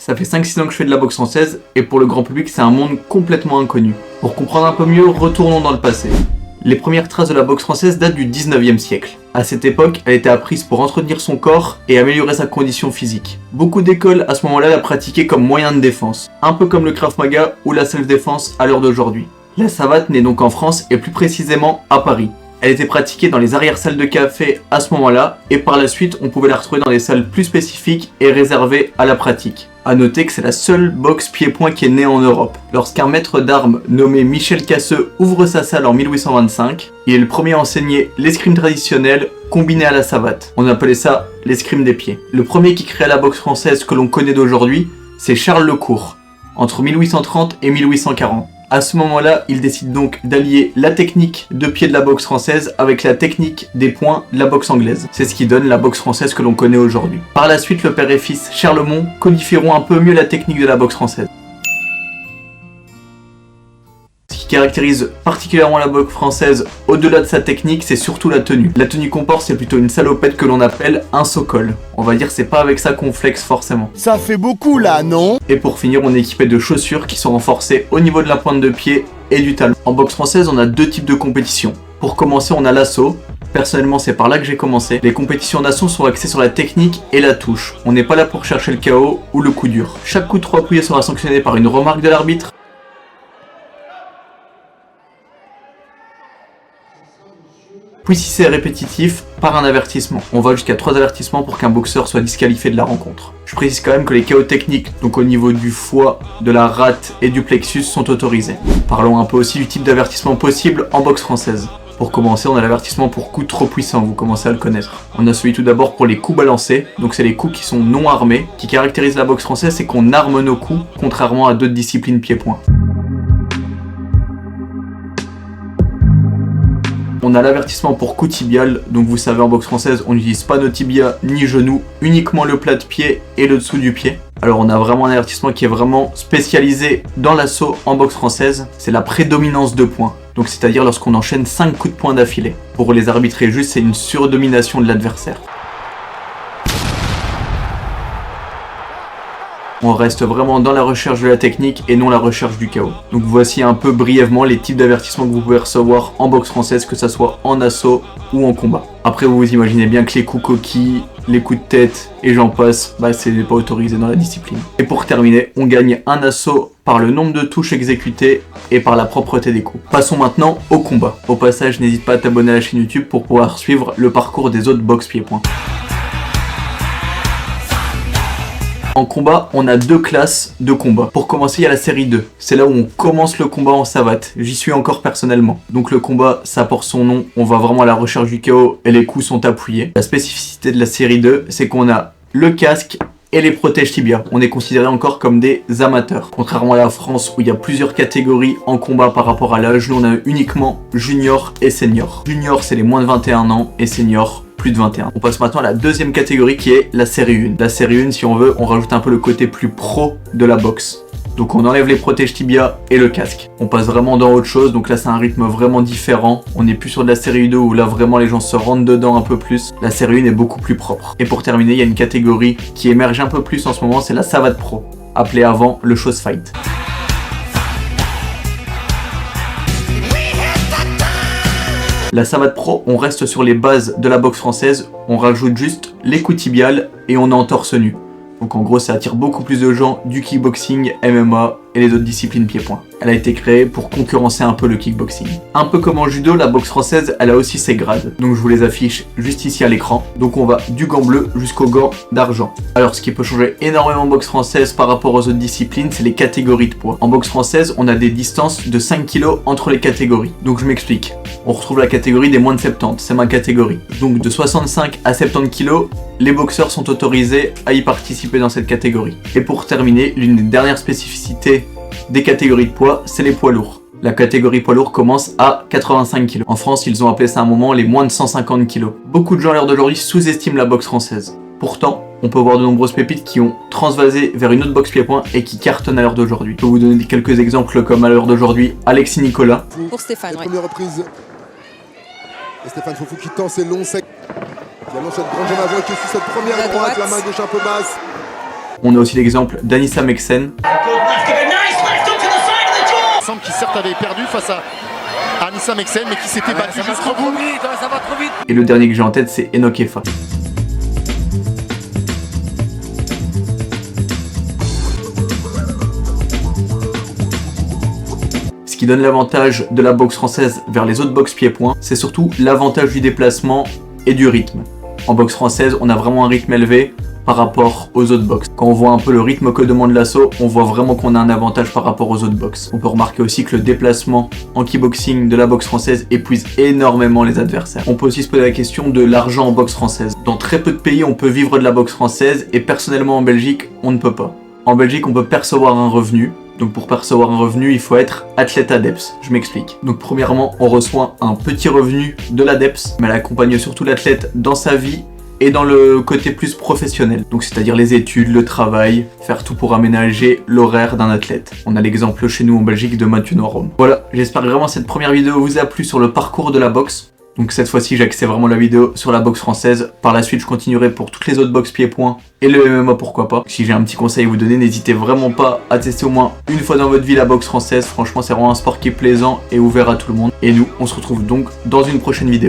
Ça fait 5-6 ans que je fais de la boxe française et pour le grand public c'est un monde complètement inconnu. Pour comprendre un peu mieux, retournons dans le passé. Les premières traces de la boxe française datent du 19e siècle. À cette époque, elle était apprise pour entretenir son corps et améliorer sa condition physique. Beaucoup d'écoles à ce moment-là la pratiquaient comme moyen de défense, un peu comme le Krav Maga ou la self-défense à l'heure d'aujourd'hui. La savate naît donc en France et plus précisément à Paris. Elle était pratiquée dans les arrière-salles de café à ce moment-là, et par la suite on pouvait la retrouver dans des salles plus spécifiques et réservées à la pratique. A noter que c'est la seule boxe pied-point qui est née en Europe. Lorsqu'un maître d'armes nommé Michel Casseux ouvre sa salle en 1825, il est le premier à enseigner l'escrime traditionnelle combinée à la savate. On appelait ça l'escrime des pieds. Le premier qui créa la boxe française que l'on connaît d'aujourd'hui, c'est Charles Lecourt, entre 1830 et 1840. À ce moment-là, il décide donc d'allier la technique de pied de la boxe française avec la technique des poings de la boxe anglaise. C'est ce qui donne la boxe française que l'on connaît aujourd'hui. Par la suite, le père et fils Charlemont codifieront un peu mieux la technique de la boxe française. Ce qui caractérise particulièrement la boxe française, au-delà de sa technique, c'est surtout la tenue. La tenue qu'on porte, c'est plutôt une salopette que l'on appelle un socol. On va dire c'est pas avec ça qu'on flex forcément. Ça fait beaucoup là, non? Et pour finir, on est équipé de chaussures qui sont renforcées au niveau de la pointe de pied et du talon. En boxe française, on a deux types de compétitions. Pour commencer, on a l'assaut. Personnellement, c'est par là que j'ai commencé. Les compétitions d'assaut sont axées sur la technique et la touche. On n'est pas là pour chercher le KO ou le coup dur. Chaque coup de 3 appuyés sera sanctionné par une remarque de l'arbitre. Puis si c'est répétitif, par un avertissement. On va jusqu'à 3 avertissements pour qu'un boxeur soit disqualifié de la rencontre. Je précise quand même que les KO techniques, donc au niveau du foie, de la rate et du plexus, sont autorisés. Parlons un peu aussi du type d'avertissement possible en boxe française. Pour commencer, on a l'avertissement pour coups trop puissants, vous commencez à le connaître. On a celui tout d'abord pour les coups balancés, donc c'est les coups qui sont non armés. Ce qui caractérise la boxe française, c'est qu'on arme nos coups, contrairement à d'autres disciplines pied-point. On a l'avertissement pour coup tibial, donc vous savez en boxe française on n'utilise pas nos tibias ni genoux, uniquement le plat de pied et le dessous du pied. Alors on a vraiment un avertissement qui est vraiment spécialisé dans l'assaut en boxe française, c'est la prédominance de points. Donc c'est-à-dire lorsqu'on enchaîne 5 coups de poing d'affilée. Pour les arbitrer juste, c'est une surdomination de l'adversaire. On reste vraiment dans la recherche de la technique et non la recherche du KO. Donc voici un peu brièvement les types d'avertissements que vous pouvez recevoir en boxe française, que ça soit en assaut ou en combat. Après vous vous imaginez bien que les coups coquilles, les coups de tête et j'en passe, c'est pas autorisé dans la discipline. Et pour terminer, on gagne un assaut par le nombre de touches exécutées et par la propreté des coups. Passons maintenant au combat. Au passage, n'hésite pas à t'abonner à la chaîne YouTube pour pouvoir suivre le parcours des autres boxe pieds-points. En combat, on a deux classes de combat. Pour commencer, il y a la série 2. C'est là où on commence le combat en savate. J'y suis encore personnellement. Donc le combat, ça porte son nom. On va vraiment à la recherche du KO et les coups sont appuyés. La spécificité de la série 2, c'est qu'on a le casque et les protèges tibias. On est considéré encore comme des amateurs. Contrairement à la France où il y a plusieurs catégories en combat par rapport à l'âge, nous on a uniquement junior et senior. Junior, c'est les moins de 21 ans et senior, plus de 21. On passe maintenant à la deuxième catégorie qui est la série 1. La série 1, si on veut, on rajoute un peu le côté plus pro de la boxe. Donc on enlève les protèges tibia et le casque. On passe vraiment dans autre chose, donc là c'est un rythme vraiment différent. On n'est plus sur de la série 2 où là vraiment les gens se rentrent dedans un peu plus. La série 1 est beaucoup plus propre. Et pour terminer, il y a une catégorie qui émerge un peu plus en ce moment, c'est la savate pro, appelée avant le Shows Fight. La savate pro, on reste sur les bases de la boxe française, on rajoute juste les coups tibiales et on est en torse nu. Donc en gros ça attire beaucoup plus de gens du kickboxing, MMA et les autres disciplines pied-point. Elle a été créée pour concurrencer un peu le kickboxing. Un peu comme en judo, la boxe française elle a aussi ses grades. Donc je vous les affiche juste ici à l'écran. Donc on va du gant bleu jusqu'au gant d'argent. Alors ce qui peut changer énormément en boxe française par rapport aux autres disciplines, c'est les catégories de poids. En boxe française, on a des distances de 5 kg entre les catégories. Donc je m'explique. On retrouve la catégorie des moins de 70, c'est ma catégorie. Donc de 65 à 70 kg, les boxeurs sont autorisés à y participer dans cette catégorie. Et pour terminer, l'une des dernières spécificités des catégories de poids, c'est les poids lourds. La catégorie poids lourd commence à 85 kg. En France, ils ont appelé ça à un moment les moins de 150 kg. Beaucoup de gens à l'heure d'aujourd'hui sous-estiment la boxe française. Pourtant, on peut voir de nombreuses pépites qui ont transvasé vers une autre boxe pied-point et qui cartonnent à l'heure d'aujourd'hui. Je peux vous donner quelques exemples comme à l'heure d'aujourd'hui, Alexis Nicolas. Pour Stéphane, ouais. Première reprise. Et Stéphane Fofou qui tend ses longs secs. Qui annonce cette grande jambe avant qui est sur cette première droite, la main gauche un peu basse. On a aussi l'exemple d'Anissa Meksen. Qui certes avait perdu face à Anissa Meksen, mais qui s'était battu jusqu'au bout. Ça va trop vite. Et le dernier que j'ai en tête, c'est Enoch Effa. Ce qui donne l'avantage de la boxe française vers les autres boxes pieds-points, c'est surtout l'avantage du déplacement et du rythme. En boxe française, on a vraiment un rythme élevé par rapport aux autres boxes. Quand on voit un peu le rythme que demande l'assaut, on voit vraiment qu'on a un avantage par rapport aux autres boxes. On peut remarquer aussi que le déplacement en kickboxing de la boxe française épuise énormément les adversaires. On peut aussi se poser la question de l'argent en boxe française. Dans très peu de pays, on peut vivre de la boxe française et personnellement en Belgique, on ne peut pas. En Belgique, on peut percevoir un revenu. Donc pour percevoir un revenu, il faut être athlète ADEPS. Je m'explique. Donc premièrement, on reçoit un petit revenu de l'ADEPS, mais elle accompagne surtout l'athlète dans sa vie et dans le côté plus professionnel. Donc c'est-à-dire les études, le travail, faire tout pour aménager l'horaire d'un athlète. On a l'exemple chez nous en Belgique de Mathieu Noirom. Voilà, j'espère que vraiment cette première vidéo vous a plu sur le parcours de la boxe. Donc cette fois-ci, j'axais vraiment la vidéo sur la boxe française. Par la suite, je continuerai pour toutes les autres boxes pieds-points et le MMA, pourquoi pas. Si j'ai un petit conseil à vous donner, n'hésitez vraiment pas à tester au moins une fois dans votre vie la boxe française. Franchement, c'est vraiment un sport qui est plaisant et ouvert à tout le monde. Et nous, on se retrouve donc dans une prochaine vidéo.